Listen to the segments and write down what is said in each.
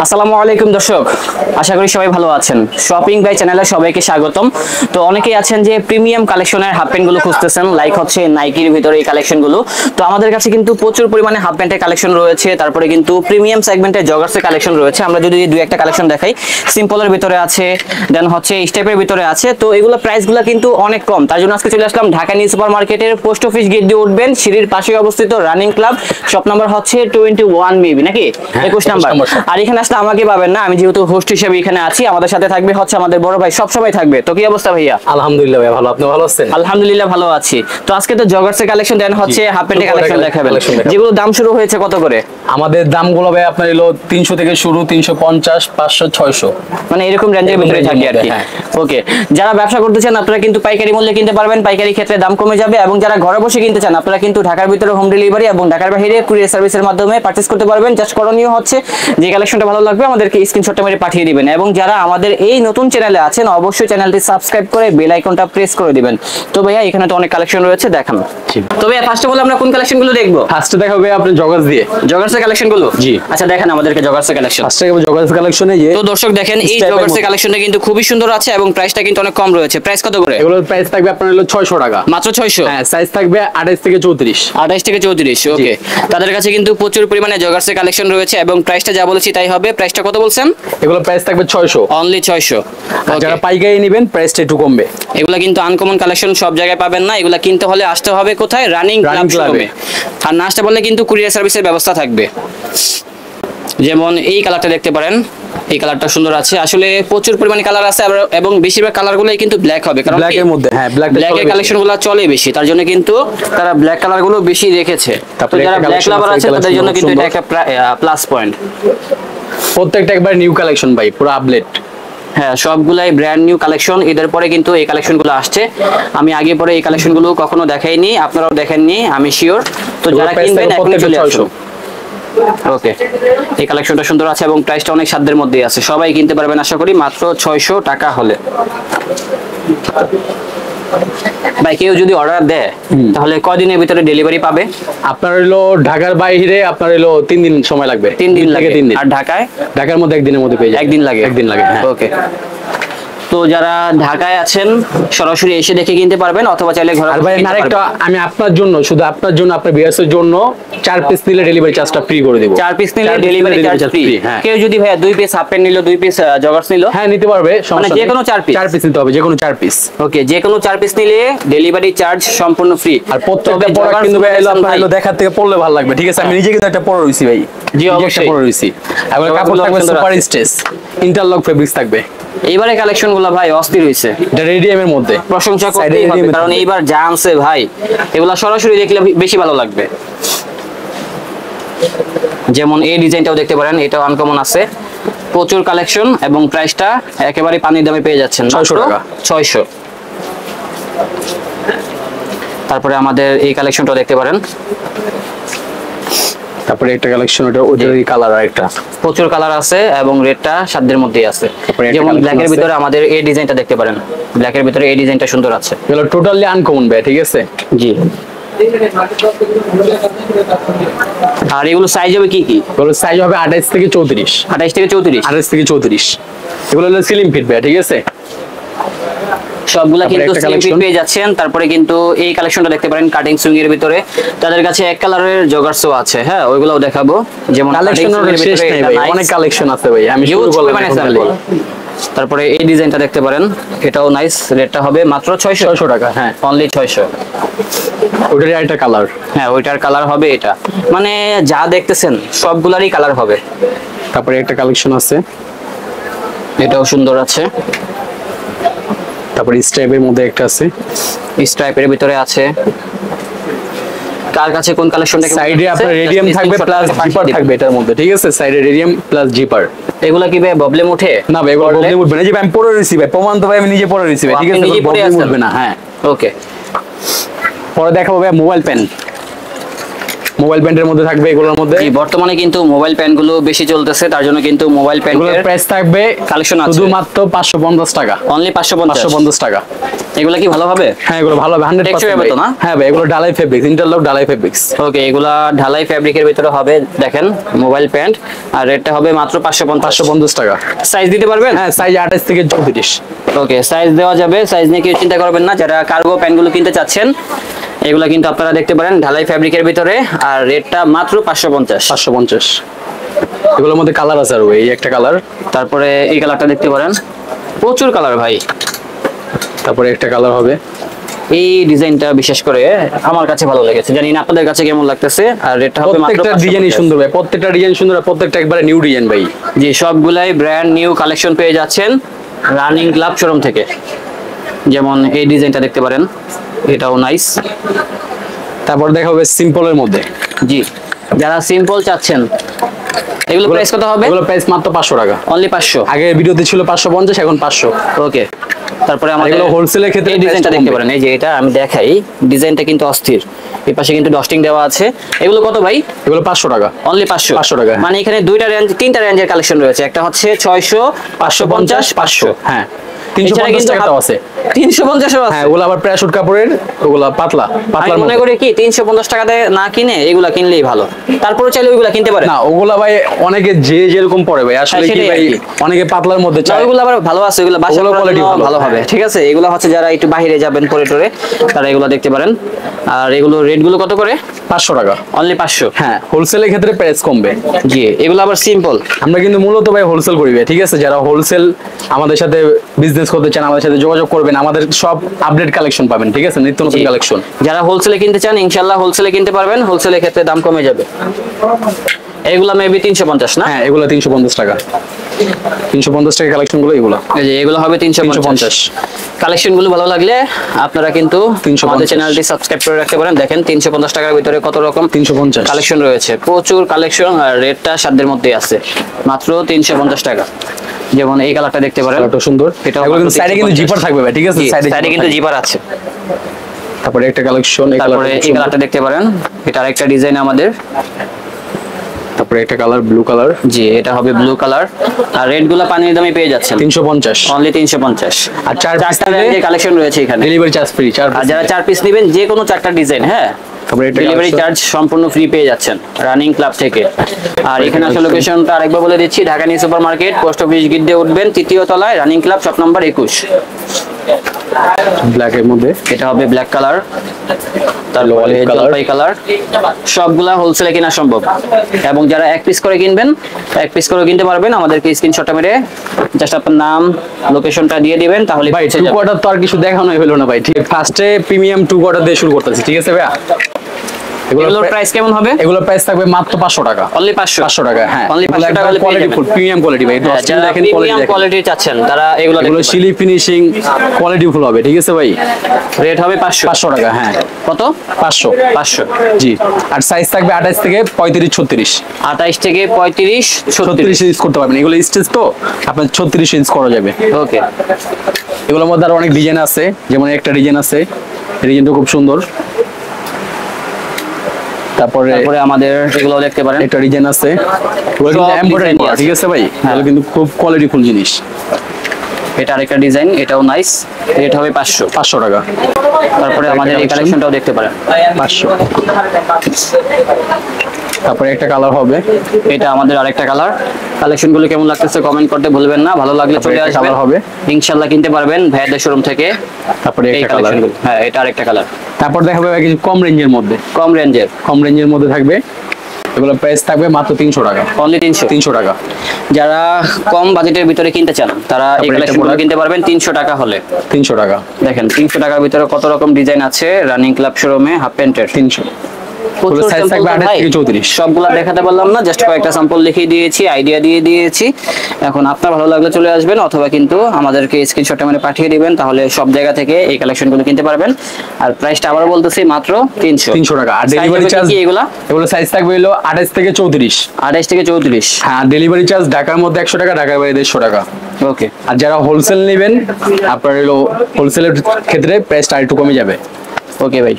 আসসালামু আলাইকুম দর্শক, আশা করি সবাই ভালো আছেন। শপিং বাই চ্যানেলে সবাইকে স্বাগতম। তো অনেকেই আছেন যে প্রিমিয়াম কালেকশনের হাফ প্যান্ট গুলো খুঁজতেছেন, লাইক হচ্ছে নাইকির ভিতরে এই কালেকশন গুলো। তো আমাদের কাছে কিন্তু প্রচুর পরিমাণে হাফ প্যান্টের কালেকশন রয়েছে, তারপরে কিন্তু প্রিমিয়াম সেগমেন্টের জগার্সের কালেকশন রয়েছে। আমরা যদি দুই একটা কালেকশন দেখাই, সিম্পলের ভিতরে আছে, দেন হচ্ছে স্টেপের ভিতরে আছে। তো এগুলো প্রাইসগুলো কিন্তু অনেক কম, তার জন্য আজকে চলে আসলাম ঢাকা নিউ সুপার মার্কেটের পোস্ট অফিস গেট দিয়ে উঠবেন, সিঁড়ির পাশে অবস্থিত রানিং ক্লাব, শপ নাম্বার হচ্ছে 21 মেবি নাকি 21 নাম্বার। আর এখানে আসলে আমাকে পাবেন না, আমি যেহেতু হোস্ট হিসেবে এখানে আছি। আমাদের সাথে থাকবে হচ্ছে আমাদের বড় ভাই, সব সময় থাকবে। তো কি অবস্থা ভাইয়া? আলহামদুলিল্লাহ ভাই, ভালো। আপনি ভালো আছেন? আলহামদুলিল্লাহ ভালো আছি। তো আজকে তো জগার্সের কালেকশন দেন হচ্ছে, হাফ প্যান্টের কালেকশন দেখাবেন, যেগুলো দাম শুরু হয়েছে কত করে? আমাদের দামগুলো ভাই আপনার হলো 300 থেকে শুরু, 350, 500, 600, মানে এরকম রেঞ্জের ভিতরে থাকে আর কি। ওকে, যারা ব্যবসা করতে চান আপনারা কিন্তু পাইকারি মূল্যে কিনতে পারবেন, পাইকারি ক্ষেত্রে দাম কমে যাবে। এবং যারা ঘরে বসে কিনতে চান আপনারা কিন্তু ঢাকার ভিতরে হোম ডেলিভারি এবং ঢাকার বাইরে কুরিয়ার সার্ভিসের মাধ্যমে পারচেজ করতে পারবেন। জাস্ট করণীয় হচ্ছে যে কালেকশনটা ভালো লাগবে আমাদেরকে স্ক্রিনশটটা মেরে পাঠিয়ে দিবেন। এবং যারা আমাদের এই নতুন চ্যানেলে আছেন অবশ্যই চ্যানেলটি সাবস্ক্রাইব করে বেল আইকনটা প্রেস করে দিবেন। তো ভাইয়া এখানে তো অনেক কালেকশন রয়েছে, দেখান। তো ভাইয়া ফার্স্ট অফ অল আমরা কোন কালেকশনগুলো দেখবো? ফার্স্টে দেখাবে আপনি জগার্স দিয়ে, জগার্সের কালেকশনগুলো। জি আচ্ছা, দেখেন আমাদেরকে জগার্সের কালেকশন। ফার্স্টে দেখাবো জগার্স কালেকশনে। যে তো দর্শক দেখেন, এই জগার্সের কালেকশনটা কিন্তু খুবই সুন্দর আছে এবং প্রাইসটা কিন্তু অনেক কম রয়েছে। প্রাইস কত করে? এগুলোর প্রাইস থাকবে আপনার হলো 600 টাকা, মাত্র 600। হ্যাঁ, সাইজ থাকবে 28 থেকে 34। 28 থেকে 34। ওকে, তাদের কাছে কিন্তু প্রচুর পরিমাণে জগার্সের কালেকশন রয়েছে এবং প্রাইসটা যা বলেছি তাই হবে। প্রাইসটা কত বলছেন? এগুলোর প্রাইস থাকবে 600, অনলি 600। আর যারা পাইকারি নেবেন প্রাইসটা একটু কমবে। এগুলা কিন্তু আনকমন কালেকশন, সব জায়গায় পাবেন না। এগুলা কিনতে হলে আসতে হবে কোথায়? রানিং ক্লাবে। আর না আসতে বললে কিন্তু কুরিয়ার সার্ভিসের ব্যবস্থা থাকবে। যেমন এই কালারটা দেখতে পারেন, এই কালারটা সুন্দর আছে। আসলে প্রচুর পরিমাণে কালার আছে এবং বেশিরভাগ কালারগুলোই কিন্তু ব্ল্যাক হবে, কারণ ব্ল্যাকের মধ্যে, হ্যাঁ, ব্ল্যাকের কালেকশনগুলো চলে বেশি, তার জন্য কিন্তু তারা ব্ল্যাক কালারগুলো বেশি রেখেছে। তো যারা ব্ল্যাক লাভার আছে তাদের জন্য কিন্তু এটা একটা প্লাস পয়েন্ট। প্রত্যেকটা একবার নিউ কালেকশন ভাই, পুরো আপডেট। হ্যাঁ, সবগুলাই ব্র্যান্ড নিউ কালেকশন। এদের পরে কিন্তু এই কালেকশনগুলো আসছে। আমি আগে পরে এই কালেকশনগুলো কখনো দেখাইনি, আপনারাও দেখেননি, আমি শিওর। তো যারা কিনবেন এখনই চলে আসুন। ওকে, এই কালেকশনটা সুন্দর আছে এবং প্রাইসটা অনেক সাধ্যের মধ্যেই আছে। সবাই কিনতে পারবেন আশা করি মাত্র 600 টাকা হলে। ভাই কেউ যদি অর্ডার দেয় তাহলে কয়দিনের ভিতরে ডেলিভারি পাবে? আপনার হলো ঢাকার বাইরে আপনার হলো 3 দিন সময় লাগবে। 3 দিন লাগে। 3 দিন। আর ঢাকার মধ্যে 1 দিনের মধ্যে পেয়ে যাবেন। 1 দিন লাগে। 1 দিন লাগে, হ্যাঁ। ওকে, তো যারা ঢাকায় আছেন সরাসরি এসে দেখে কিনতে পারবেন, অথবা চাইলে ঘরে। আর ভাই আরেকটা, আমি আপনার জন্য, শুধু আপনার জন্য, আপনার ভিউয়ার্সের জন্য 4 পিস নিলে ডেলিভারি চার্জটা ফ্রি করে দেব। 4 পিস নিলে ডেলিভারি চার্জ ফ্রি। হ্যাঁ, কেউ যদি ভাই 2 পিস হাফ প্যান্ট নিল, 2 পিস জগার্স নিল, হ্যাঁ, নিতে পারবে। মানে যে কোনো 4 পিস নিতে হবে, যে কোনো 4 পিস। ওকে, যে কোনো 4 পিস নিলে ডেলিভারি চার্জ সম্পূর্ণ ফ্রি। আর প্রত্যেকটা প্রোডাক্ট কিন্তু ভাই আপনার হলো দেখার থেকে পড়লে ভালো লাগবে, ঠিক আছে? আমি নিজে কিন্তু একটা পরে রইছি ভাই। জি, অবশ্যই পরে রইছি। এবং কাপড় থাকবে সুপার স্ট্রেচ, ইন্টারলক ফেব্রিক্স থাকবে। এইবারে কালেকশনগুলো ভাই অস্থির হইছে। এটা রেডিয়াম এর মধ্যে প্রশংসা করতেই হবে, কারণ এইবার যা আনছে ভাই, এগুলা সরাসরি দেখলে বেশি ভালো লাগবে। যেমন এই ডিজাইনটাও দেখতে পারেন, এটাও আনকমন আছে। প্রচুর কালেকশন এবং প্রাইসটা একেবারে পানির দামে পেয়ে যাচ্ছেন, 600 টাকা। 600। তারপরে আমাদের এই কালেকশনটাও দেখতে পারেন। তারপরে একটা কালেকশন, ওটারই কালার আরেকটা। প্রচুর কালার আছে এবং রেটটা সাধ্যের মধ্যেই আছে। যেমন ব্ল্যাকের ভিতরে আমাদের এই ডিজাইনটা দেখতে পারেন, ব্ল্যাকের ভিতরে এই ডিজাইনটা সুন্দর আছে। এগুলো টোটালি আনকমন ভাই, ঠিক আছে? জি। আর এগুলো সাইজ হবে কি কি? এগুলো সাইজ হবে 28 থেকে 34। 28 থেকে 34। 28 থেকে 34। এগুলো হলো স্লিম ফিট ভাই, ঠিক আছে? সবগুলা কিন্তু স্লিম ফিট পেয়ে যাচ্ছেন। তারপরে কিন্তু এই কালেকশনটা দেখতে পারেন কাটিং সুইং এর ভিতরে। তাদের কাছে এক কালারের জগার্সও আছে, হ্যাঁ, ওইগুলোও দেখাবো। যেমন কালেকশনের শেষ নেই ভাই, অনেক কালেকশন আছে ভাই। আমি শুরু করলাম। তারপরে এই ডিজাইনটা দেখতে পারেন, এটাও নাইস। রেটটা হবে মাত্র 600 টাকা, হ্যাঁ, অনলি 600। ওইটারই আরেকটা কালার, হ্যাঁ, ওইটার কালার হবে এটা। মানে যা দেখতেছেন সবগুলারই কালার হবে। তারপরে একটা কালেকশন আছে, এটাও সুন্দর আছে। তারপরে স্ট্রাইপের মধ্যে একটা আছে, স্ট্রাইপের ভিতরে আছে। কার কাছে কোন কালেকশনটা? সাইডে আপনার রেডিয়াম থাকবে প্লাস জিপার থাকবে এটার মধ্যে, ঠিক আছে? সাইডে রেডিয়াম প্লাস জিপার। এগুলা কি ভাই প্রবলেম ওঠে? না ভাই, এগুলো প্রবলেম উঠবে না। যে আমি পরে রইছি ভাই, প্রমাণ তো ভাই আমি নিজে পরে রইছি ভাই, ঠিক আছে? প্রবলেম উঠবে না, হ্যাঁ। ওকে, পরে দেখাবো ভাই মোবাইল পেন। মোবাইল প্যান্টের মধ্যে থাকবে এগুলোর মধ্যে। জি, বর্তমানে কিন্তু মোবাইল প্যান্টগুলো বেশি চলতেছে, তার জন্য কিন্তু মোবাইল এগুলোর প্যান্টের প্রাইস থাকবে কালেকশন আছে শুধুমাত্র 550 টাকা। অনলি 550। 550 টাকা। এগুলা কি ভালো হবে? হ্যাঁ এগুলো ভালো হবে 100%। টেকসই হবে তো না? হ্যাঁ ভাই, এগুলো ঢালাই ফেব্রিক্স, ইন্টারলক ঢালাই ফেব্রিক্স। ওকে, এগুলা ঢালাই ফ্যাব্রিকের ভিতরে হবে। দেখেন মোবাইল প্যান্ট, আর রেটটা হবে মাত্র 550। 550 টাকা। সাইজ দিতে পারবেন? হ্যাঁ সাইজ 28 থেকে 34। ওকে, সাইজ দেওয়া যাবে, সাইজ নিয়ে কিছু চিন্তা করবেন না। যারা কার্গো প্যান্টগুলো কিনতে চাচ্ছেন এগুলা কিন্তু আপনারা দেখতে পারেন ঢালাই ফ্যাব্রিকের ভিতরে, আর রেটটা মাত্র 550। 550। এগুলোর মধ্যে কালার আছে, আর এই একটা কালার, তারপরে এই কালারটা দেখতে পারেন, প্রচুর কালার ভাই। তারপরে একটা কালার হবে। এই ডিজাইনটা বিশেষ করে আমার কাছে ভালো লেগেছে, জানি না আপনাদের কাছে কেমন লাগতেছে। আর রেটটা হবে মাত্র প্রত্যেকটা ডিজাইনই 550। সুন্দর ভাই, প্রত্যেকটা ডিজাইন সুন্দর, আর প্রত্যেকটা একবারে নিউ ডিজাইন ভাই। জি, সবগুলাই ব্র্যান্ড নিউ কালেকশন পেয়ে যাচ্ছেন রানিং ক্লাব শোরুম থেকে। যেমন এই ডিজাইনটা দেখতে পারেন, এটাও নাইস। তারপর দেখা হবে সিম্পলের মধ্যে। জি, যারা সিম্পল চাচ্ছেন এগুলো প্রাইস কত হবে? এগুলো প্রাইস মাত্র 500 টাকা। অনলি 500। আগে ভিডিওতে ছিল 550, এখন 500। ওকে, তারপরে আমাদের এগুলো হোলসেলের ক্ষেত্রে এই ডিজাইনটা price দেখতে কমবে। পারেন, এই যে এটা আমি দেখাই, ডিজাইনটা কিন্তু অস্থির। এই পাশে কিন্তু ডস্টিং দেওয়া আছে। এগুলো কত ভাই? এগুলো 500 টাকা। অনলি 500। 500 টাকা। মানে এখানে দুইটা রেঞ্জ, তিনটা রেঞ্জের কালেকশন রয়েছে। একটা হচ্ছে 600, 550, 500। হ্যাঁ এছাড়া 350 কিন্তু টাকাও আছে। 350 আছে। হ্যাঁ ওগুলো আবার প্যারাশুট কাপড়ের, ওগুলো পাতলা আমি পাতলার মনে মধ্যে। করি কি 350 টাকাতে না কিনে এগুলা কিনলেই ভালো। তারপরে চাইলে ওইগুলা কিনতে পারেন। না ওগুলা ভাই অনেকে যে যেরকম পরে ভাই, আসলে কি সেটাই ভাই আর কি। অনেকে পাতলার মধ্যে না, চায়। ওইগুলো আবার ভালো আছে, ওইগুলো বাসা ওগুলো করার quality জন্য ভালো। ভালো হবে। ঠিক আছে, এগুলো হচ্ছে যারা একটু বাইরে যাবেন পরে টরে, তারা এগুলো দেখতে পারেন। আর এগুলো রেট গুলো কত করে? 500 টাকা। অনলি 500। হ্যাঁ হোলসেলের ক্ষেত্রে প্রাইস কমবে। জি, এগুলো আবার সিম্পল। আমরা কিন্তু মূলত ভাই হোলসেল করি ভাই, ঠিক আছে। যারা হোলসেল আমাদের সাথে বিজনেস করতে চান, আমাদের সাথে যোগাযোগ করবেন, আমাদের সব আপডেট কালেকশন পাবেন, ঠিক আছে, নিত্য নতুন কালেকশন। যারা হোলসেলে কিনতে চান ইনশাআল্লাহ হোলসেলে কিনতে পারবেন, হোলসেলের ক্ষেত্রে দাম কমে যাবে। এগুলা মেবি 350 না? হ্যাঁ এগুলো 350 টাকা। 350 টাকা কালেকশন গুলো এগুলো। এই যে এগুলো হবে 350। কালেকশন গুলো ভালো লাগলে আপনারা কিন্তু 350 আমাদের চ্যানেলটি সাবস্ক্রাইব করে রাখতে পারেন। দেখেন 350 টাকার ভিতরে কত রকম 350 কালেকশন রয়েছে, প্রচুর কালেকশন। আর রেটটা সাধ্যের মধ্যেই আছে, মাত্র 350 টাকা। যেমন এই কালারটা দেখতে পারেন, কালারটা সুন্দর। এটাও এগুলো কিন্তু মাত্র সাইডে কিন্তু 350 জিপার থাকবে ভাই, ঠিক আছে, জি, সাইডে সাইডে কিন্তু জিপার আছে। তারপরে একটা কালেকশন, এই তারপরে এই কালারটা। কালারটা দেখতে পারেন, এটা আরেকটা ডিজাইন আমাদের। তারপরে একটা কালার ব্লু কালার। জি, এটা হবে ব্লু কালার। আর রেড গুলা পানির দামে পেয়ে যাচ্ছেন 350। অনলি 350। আর 4 পিস চারটা রেঞ্জের কালেকশন রয়েছে এখানে। Delivery charge free. 4 আর যারা 4 পিস নেবেন, যে কোনো 4টা ডিজাইন, হ্যাঁ, তারপরে এটা ডেলিভারি চার্জ সম্পূর্ণ ফ্রি পেয়ে যাচ্ছেন রানিং ক্লাব থেকে। আর এখানে আসলে লোকেশনটা আরেকবার বলে দিচ্ছি, Dhaka new super market, post office gate দিয়ে উঠবেন, 3য় তলায়, running club, shop number 21। Black এর মধ্যে। এটা হবে ব্ল্যাক কালার, তারপরে olive color। জলপাই কালার। সবগুলা হোলসেলে কেনা সম্ভব, এবং যারা 1 পিস করে কিনবেন 1 পিস করে কিনতে পারবেন। আমাদেরকে স্ক্রিনশটটা মেরে জাস্ট আপনার নাম, লোকেশনটা দিয়ে দিবেন, তাহলে ভাই পৌঁছে 2 যাবে। কোয়ার্টার তো আর কিছু দেখানোই হলো না ভাই, ঠিক আছে। ফার্স্টে প্রিমিয়াম 2 কোয়ার্টার দিয়ে শুরু করতেছি, ঠিক আছে ভাইয়া। এগুলোর প্রাইস কেমন হবে? এগুলোর প্রাইস থাকবে মাত্র 500 টাকা। অনলি 500। 500 টাকা। হ্যাঁ অনলি 500 টাকা হলে পেয়ে কোয়ালিটি যাবেন। ফুল প্রিমিয়াম কোয়ালিটি ভাই। হ্যাঁ, ডস্টিং যারা দেখেন, প্রিমিয়াম কোয়ালিটি দেখেন। কোয়ালিটি চাচ্ছেন তারা এগুলো এগুলো দেখতে সিলি ফিনিশিং কোয়ালিটি ফুল হবে, ঠিক আছে ভাই। পারেন। রেট হবে 500। 500 টাকা। হ্যাঁ কত? 500। 500। জি। আর সাইজ থাকবে 28 থেকে 35 36। 28 থেকে 35 36। 36 ইউজ করতে পারবেন, এগুলো স্টেজ তো আপনার 36 ইউজ করা যাবে। ওকে, এগুলোর মধ্যে আরো অনেক ডিজাইন আছে, যেমন একটা ডিজাইন আছে, এই ডিজাইনটা খুব সুন্দর। তারপরে তারপরে আমাদের এগুলো দেখতে পারেন। একটা ডিজাইন আছে, ওগুলো কিন্তু সব এমব্রয়ডারি design করা, আছে। ঠিক আছে ভাই। হ্যাঁ। এগুলো কিন্তু খুব কোয়ালিটি ফুল জিনিস। এটা আরেকটা ডিজাইন, এটাও নাইস। রেট হবে 500। 500 টাকা। তারপরে আমাদের এই collection। কালেকশনটাও দেখতে পারেন, 500। তারপরে একটা কালার হবে, এটা আমাদের আরেকটা কালার। কালেকশনগুলো কেমন লাগতেছে কমেন্ট করতে ভুলবেন না, ভালো লাগলে তারপরে চলে একটা আসবেন, colour হবে। ইনশাআল্লাহ কিনতে পারবেন ভাইয়াদের শোরুম থেকে তারপরে এই একটা কালার। কালেকশনগুলো। হ্যাঁ, এটা আরেকটা কালার, তারপর দেখাবে কিছু কম রেঞ্জের মধ্যে। কম রেঞ্জের, কম রেঞ্জের মধ্যে থাকবে, এগুলো প্রাইস থাকবে মাত্র 300 টাকা। অনলি 300। 300 টাকা। যারা কম বাজেটের ভিতরে কিনতে চান তারা এই তারপরে এটা কালেকশনগুলো product। কিনতে পারবেন 300 টাকা হলে। 300 টাকা। দেখেন 300 টাকার ভিতরে কত রকম ডিজাইন আছে রানিং ক্লাব শোরুমে হাফ প্যান্টের। 300। প্রচুর size sample থাকবে তো 28 ভাই, থেকে 34। সবগুলা দেখাতে পারলাম না, জাস্ট কয়েকটা স্যাম্পল দেখিয়ে দিয়েছি, আইডিয়া দিয়ে দিয়েছি। এখন আপনার ভালো লাগলে চলে আসবেন, অথবা কিন্তু আমাদেরকে স্ক্রিনশট মানে পাঠিয়ে দিবেন, তাহলে সব জায়গা থেকে এই কালেকশনগুলো কিনতে পারবেন। আর প্রাইসটা আবার বলতেছি মাত্র 300। 300 টাকা। আর Size ডেলিভারি হবে চার্জ কি এগুলা? এগুলো সাইজ থাকবে হলো 28 থেকে 34। 28 থেকে 34। হ্যাঁ, ডেলিভারি চার্জ ঢাকার মধ্যে 100 টাকা, ঢাকার বাইরে 150 টাকা। ওকে, আর যারা হোলসেল নেবেন, আপনার হলো হোলসেলের ক্ষেত্রে প্রাইসটা একটু কমে যাবে। ওকে ভাই।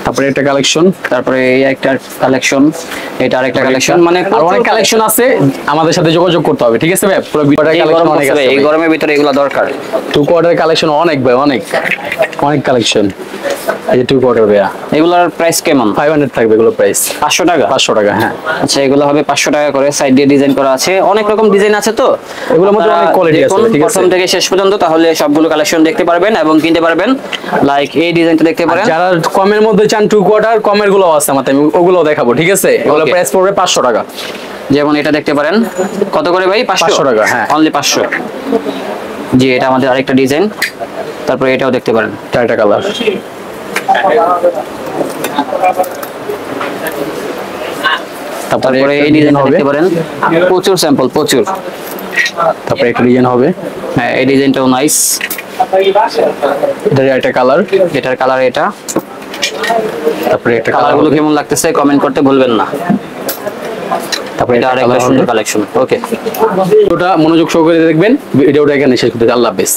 তারপরে একটা কালেকশন, তারপরে এই একটা কালেকশন, এটা আরেকটা কালেকশন, মানে আর অনেক কালেকশন আছে, আমাদের সাথে যোগাযোগ করতে হবে, ঠিক আছে ভাই? পুরো ভিডিওটা এই কালেকশন গরম অনেক পড়ছে আছে ভাই, এই ভাই। গরমের ভিতরে এগুলো দরকার। 2 কোয়ার্টার কালেকশন অনেক ভাই, অনেক অনেক কালেকশন। এই যে 2 কোয়ার্টার ভাইয়া এগুলোর প্রাইস কেমন? 500 থাকবে এগুলো প্রাইস, 500 টাকা? 500 টাকা। হ্যাঁ, আচ্ছা, এগুলো হবে 500 টাকা করে। সাইড দিয়ে ডিজাইন করা আছে, অনেক রকম ডিজাইন আছে। তো এগুলোর মধ্যে আপনারা অনেক কোয়ালিটি আছে, দেখুন ঠিক আছে? প্রথম থেকে শেষ পর্যন্ত, তাহলে সবগুলো কালেকশন দেখতে পারবেন এবং কিনতে পারবেন। লাইক এই ডিজাইনটা দেখতে পারেন। যারা কমের মধ্যে চান 2 কোয়ার্টার, কমের গুলো আছে আমাদের, আমি ওগুলো দেখাবো, ঠিক আছে? এগুলো Okay. প্রাইস পড়বে 500 টাকা। যেমন এটা দেখতে পারেন, কত করে ভাই? 500 টাকা, হ্যাঁ। অনলি 500। জি, এটা আমাদের আরেকটা ডিজাইন। তারপরে এটাও দেখতে পারেন। চারটা কালার। তারপরে এই ডিজাইন হবে, দেখতে পারেন, প্রচুর স্যাম্পল, প্রচুর। তারপরে একটা ডিজাইন হবে, হ্যাঁ, এই ডিজাইনটাও নাইস। এটা একটা কালার, এটার কালার এটা। তারপরে একটা কালার কালারগুলো কেমন লাগতেছে কমেন্ট করতে ভুলবেন না। তারপরে এটা একটা আরেকটা কালার সুন্দর হবে। কালেকশন। ওকে, ভিডিওটা মনোযোগ সহকারে দেখবেন। ভিডিওটা এখানে শেষ করতে, আল্লাহ হাফেজ।